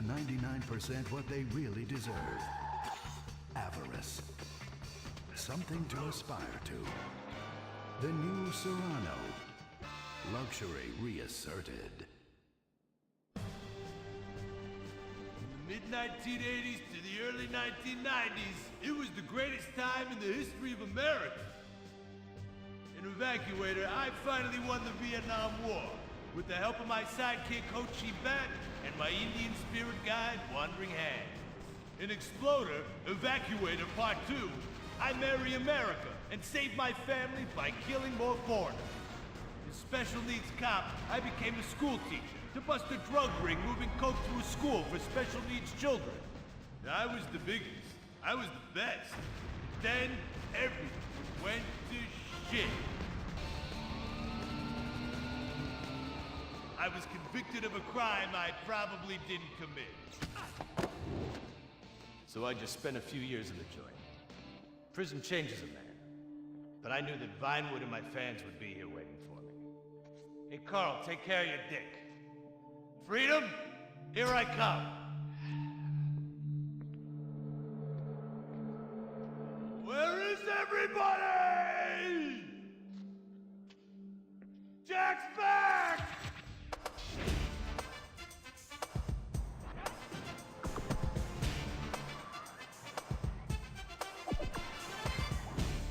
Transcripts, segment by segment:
the 99% what they really deserve. Avarice. Something to aspire to. The new Cyrano. Luxury reasserted. Mid-1980s to the early 1990s, it was the greatest time in the history of America. In Evacuator, I finally won the Vietnam War, with the help of my sidekick Ho Chi Bat and my Indian spirit guide, Wandering Hand. In Exploder, Evacuator Part 2, I marry America and save my family by killing more foreigners. As Special Needs Cop, I became a school teacher to bust a drug ring moving coke to a school for special needs children. I was the biggest. I was the best. Then, everything went to shit. I was convicted of a crime I probably didn't commit. So I just spent a few years in the joint. Prison changes a man. But I knew that Vinewood and my fans would be here waiting for me. Hey, Carl, take care of your dick. Freedom, here I come. Where is everybody? Jack's back!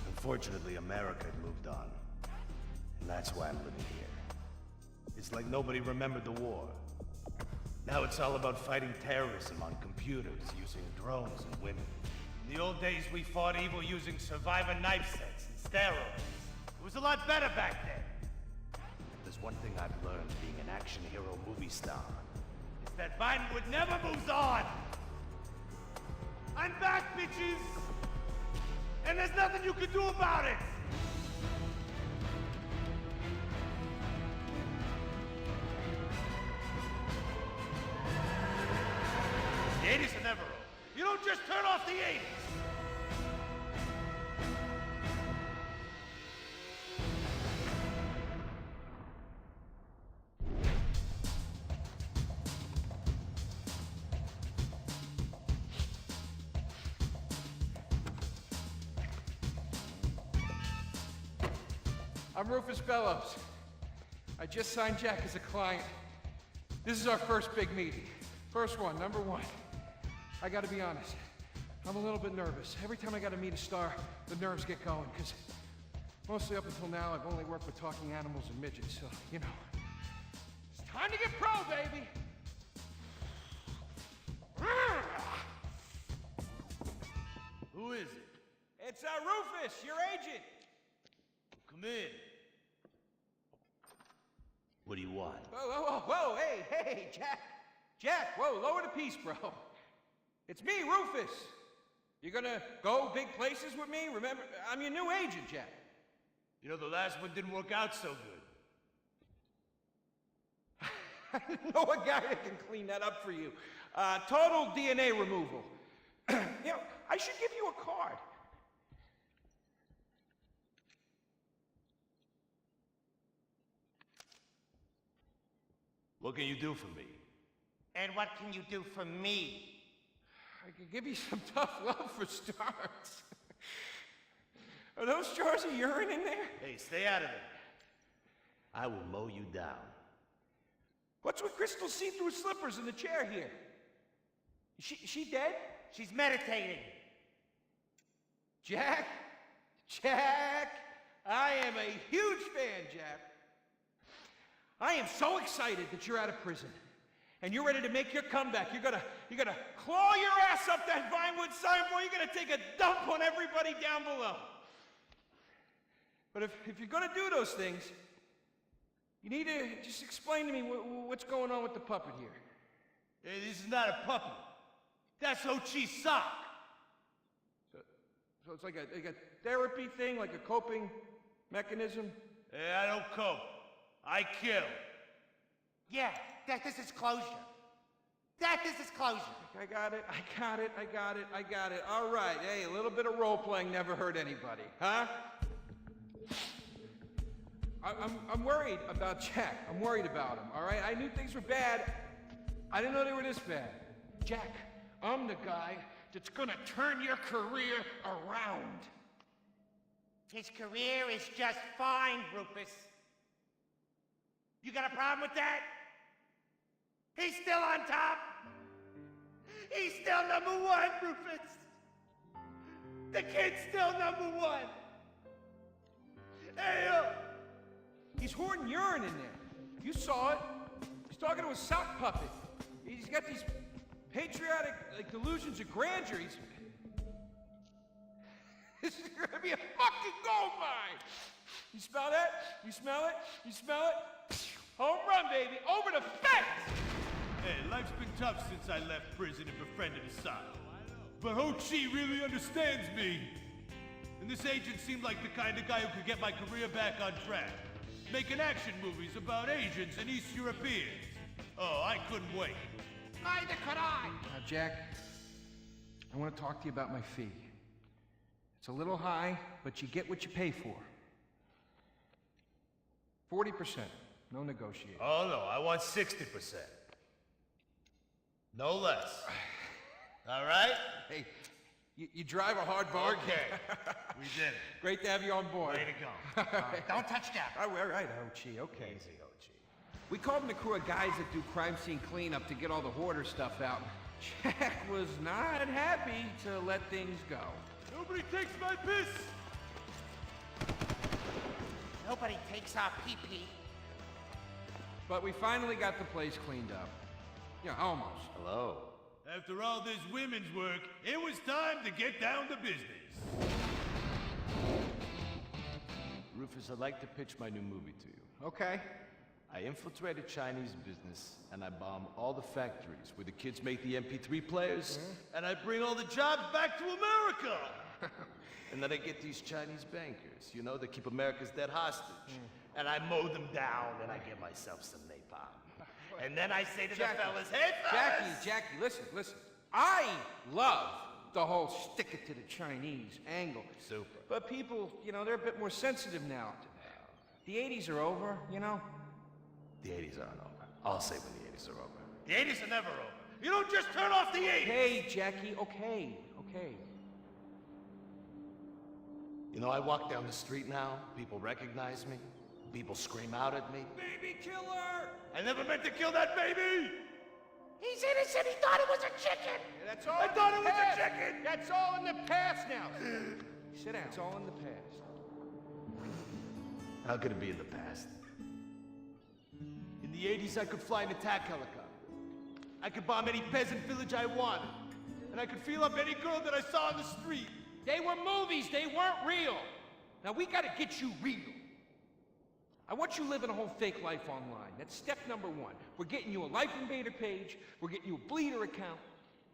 Unfortunately, America had moved on. And that's why I'm living here. It's like nobody remembered the war. Now it's all about fighting terrorism on computers, using drones and women. In the old days, we fought evil using survivor knife sets and steroids. It was a lot better back then. There's one thing I've learned being an action hero movie star. It's that Vinewood never moves on! I'm back, bitches! And there's nothing you can do about it! The 80s are never over. You don't just turn off the 80s! I'm Rufus Bellows. I just signed Jack as a client. This is our first big meeting. First one, number one. I gotta be honest, I'm a little bit nervous. Every time I gotta meet a star, the nerves get going, because mostly up until now, I've only worked with talking animals and midgets, so, you know. It's time to get pro, baby! Who is it? It's Rufus, your agent! Come in. What do you want? Whoa, hey, Jack, whoa, lower the piece, bro. It's me, Rufus. You gonna go big places with me? Remember, I'm your new agent, Jack. You know, the last one didn't work out so good. I know a guy that can clean that up for you. Total DNA removal. You know, I should give you a card. What can you do for me? And what can you do for me? I can give you some tough love for starts. Are those jars of urine in there? Hey, stay out of it. I will mow you down. What's with Crystal's see-through slippers in the chair here? Is she dead? She's meditating. Jack, I am a huge fan, Jack. I am so excited that you're out of prison. And you're ready to make your comeback. You're gonna claw your ass up that Vinewood signboard. You're gonna take a dump on everybody down below. But if you're gonna do those things, you need to just explain to me what's going on with the puppet here. Hey, this is not a puppet. That's Ho Chi's sock. So it's like a therapy thing, like a coping mechanism? Hey, I don't cope. I kill. Yeah, death is his closure. Death is his closure. I got it. All right, hey, a little bit of role-playing never hurt anybody, huh? I'm worried about Jack. I'm worried about him, all right? I knew things were bad. I didn't know they were this bad. Jack, I'm the guy that's gonna turn your career around. His career is just fine, Rufus. You got a problem with that? He's still on top. He's still number one, Rufus. The kid's still number one. Hey, He's hoarding urine in there. You saw it. He's talking to a sock puppet. He's got these patriotic delusions of grandeur. This is gonna be a fucking gold mine. You smell that? You smell it? You smell it? Home run, baby. Over the fence. Hey, life's been tough since I left prison and befriended Asano. But Ho Chi really understands me. And this agent seemed like the kind of guy who could get my career back on track. Making action movies about Asians and East Europeans. Oh, I couldn't wait. neither could I. Now, Jack, I want to talk to you about my fee. It's a little high, but you get what you pay for. 40%, no negotiating. Oh, no, I want 60%. No less. All right? Hey, you drive a hard bargain. Okay. We did it. Great to have you on board. Way to go. Don't touch that. All right, Ho-Chi, okay. Easy, Ho-Chi. We called in a crew of guys that do crime scene cleanup to get all the hoarder stuff out. Jack was not happy to let things go. Nobody takes my piss! Nobody takes our pee-pee. But we finally got the place cleaned up. Yeah, almost. Hello. After all this women's work, it was time to get down to business. Rufus, I'd like to pitch my new movie to you. Okay. I infiltrate a Chinese business, and I bomb all the factories where the kids make the MP3 players, And I bring all the jobs back to America! and then I get these Chinese bankers, you know, that keep America's debt hostage. And I mow them down, and I get myself some napalm. And then I say to the fellas, hey fellas! Jackie, listen. I love the whole stick it to the Chinese angle. Super. But people, you know, they're a bit more sensitive now. The 80s are over, you know? The 80s aren't over. I'll say when the 80s are over. The 80s are never over. You don't just turn off the 80s! Hey, Jackie, okay. You know, I walk down the street now, people recognize me, people scream out at me. Baby killer! I never meant to kill that baby! He's innocent. He thought it was a chicken. That's all I in the thought it was a past. chicken. That's all in the past now. Sit down. It's all in the past. How could it be in the past? In the 80s, I could fly an attack helicopter. I could bomb any peasant village I wanted. And I could feel up any girl that I saw on the street. They were movies. They weren't real. Now we got to get you real. I want you living a whole fake life online. That's step number one. We're getting you a Life Invader page. We're getting you a Bleeder account.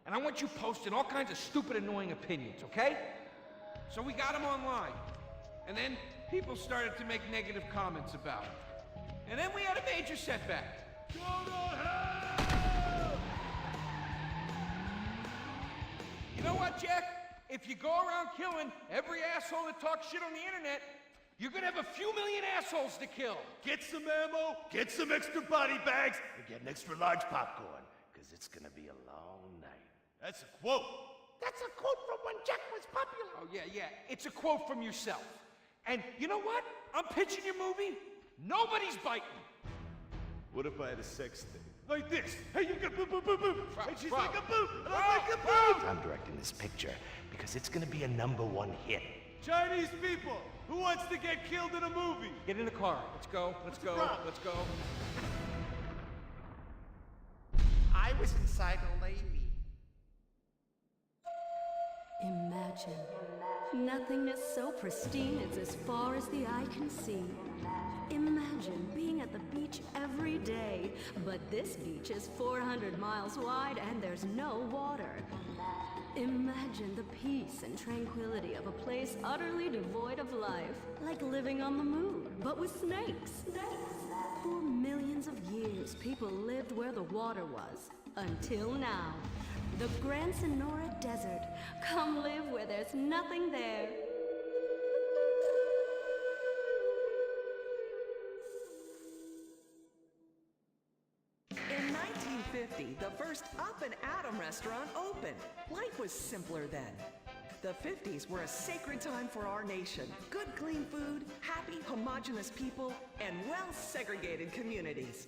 And I want you posting all kinds of stupid, annoying opinions, okay? So we got them online. And then people started to make negative comments about it. And then we had a major setback. Go to hell! You know what, Jack? If you go around killing every asshole that talks shit on the internet, you're gonna have a few million assholes to kill. Get some ammo, get some extra body bags, and get an extra large popcorn. Because it's gonna be a long night. That's a quote. That's a quote from when Jack was popular. Oh, yeah. It's a quote from yourself. And you know what? I'm pitching your movie. Nobody's biting. What if I had a sex thing? Like this. Hey, you got boop, boop, boop, boop. And she's Wow. like a boop, and I'm like a boop. I'm directing this picture because it's gonna be a #1 hit. Chinese people, who wants to get killed in a movie? Get in the car. Let's go. problem? Let's go. I was inside a lady. Imagine nothingness so pristine it's as far as the eye can see. Imagine being at the beach every day, but this beach is 400 miles wide and there's no water. Imagine the peace and tranquility of a place utterly devoid of life, like living on the moon, but with snakes. For millions of years, people lived where the water was, until now. The Gran Sonora Desert. Come live where there's nothing there. In 1950, the first Up and Atom restaurant opened. Life was simpler then. The 50s were a sacred time for our nation. Good, clean food, happy, homogenous people, and well-segregated communities.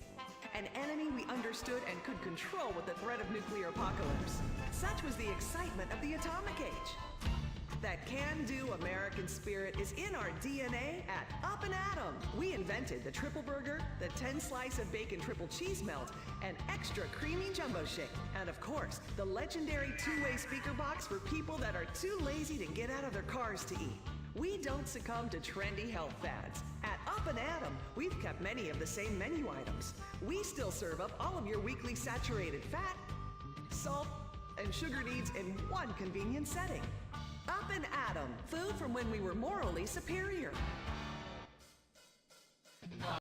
An enemy we understood and could control with the threat of nuclear apocalypse. Such was the excitement of the atomic age. That can-do American spirit is in our DNA at Up and Atom. We invented the triple burger, the 10-slice of bacon triple cheese melt, and extra creamy jumbo shake. And of course, the legendary two-way speaker box for people that are too lazy to get out of their cars to eat. We don't succumb to trendy health fads. At Up and Atom, we've kept many of the same menu items. We still serve up all of your weekly saturated fat, salt, and sugar needs in one convenient setting. Up and Atom, food from when we were morally superior.